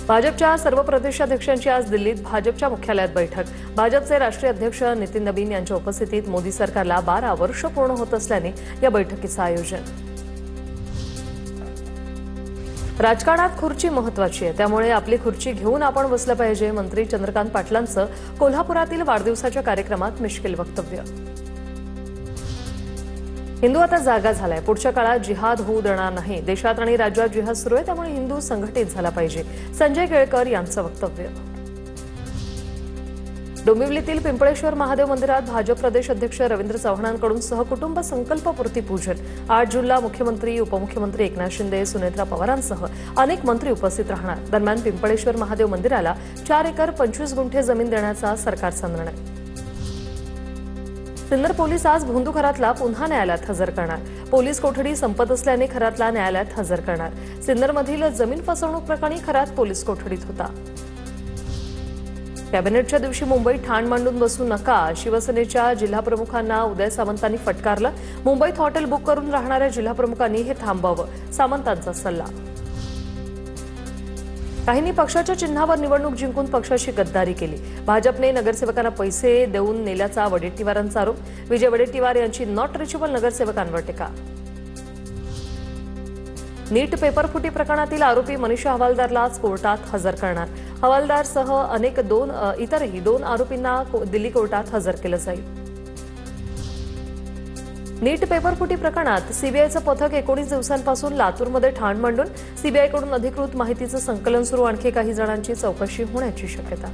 भाजपच्या सर्व प्रदेशाध्यक्षांची आज दिल्लीत भाजपच्या मुख्यालयात बैठक। भाजपचे राष्ट्रीय अध्यक्ष नितीन नवीन यांच्या उपस्थितीत मोदी सरकारला 12 वर्ष पूर्ण होत असल्याने या बैठकीचं आयोजन। राजकारणात खुर्ची महत्त्वाची आहे, त्यामुळे आपली खुर्ची घेऊन आपण बसलं पाहिजे। मंत्री चंद्रकांत पाटलांचं कोल्हापुरातील वाढदिवसाच्या कार्यक्रमात मिश्किल वक्तव्य। हिंदू आता जागा झालाय, पुढच्या काळात जिहाद होऊ देणार नाही। देशात आणि राज्यात जिहाद सुरू आहे, त्यामुळे हिंदू संघटित झाला पाहिजे, संजय केळकर यांचं वक्तव्य। डोंबिवलीतील पिंपळेश्वर महादेव मंदिरात भाजप प्रदेश अध्यक्ष रवींद्र चव्हाणांकडून सहकुटुंब संकल्पपूर्ती पूजन। 8 जूनला मुख्यमंत्री, उपमुख्यमंत्री एकनाथ शिंदे, सुनेत्रा पवारांसह अनेक मंत्री उपस्थित राहणार। दरम्यान पिंपळेश्वर महादेव मंदिराला 4 एकर 25 गुंठे जमीन देण्याचा सरकारचा निर्णय। सिन्नर पोलीस आज भोंदू खरातला पुन्हा न्यायालयात हजर करणार। पोलीस कोठडी संपत असल्याने खरातला न्यायालयात हजर करणार। सिन्नरमधील जमीन फसवणूक प्रकरणी खरात पोलीस कोठडीत होता। कॅबिनेटच्या दिवशी मुंबईत ठाण मांडून बसू नका, शिवसेनेच्या जिल्हाप्रमुखांना उदय सामंतांनी फटकारलं। मुंबईत हॉटेल बुक करून राहणाऱ्या जिल्हाप्रमुखांनी हे थांबवावं, सामंतांचा सल्ला। काहींनी पक्षाच्या चिन्हावर निवडणूक जिंकून पक्षाची गद्दारी केली। भाजपने नगरसेवकांना पैसे देऊन नेल्याचा वडेट्टीवारांचा आरोप। विजय वडेट्टीवार यांची नॉट रिचेबल नगरसेवकांवर टीका। नीट पेपरफुटी प्रकरणातील आरोपी मनीषा हवालदारला आज कोर्टात हजर करणार। हवालदारसह इतरही 2 आरोपींना दिल्ली कोर्टात हजर केलं जाईल। नीट पेपरफुटी प्रकरणात सीबीआयचं पथक 19 दिवसांपासून लातूरमध्ये ठाण मांडून सीबीआयकडून अधिकृत माहितीचं संकलन सुरू। आणखी काही जणांची चौकशी होण्याची शक्यता।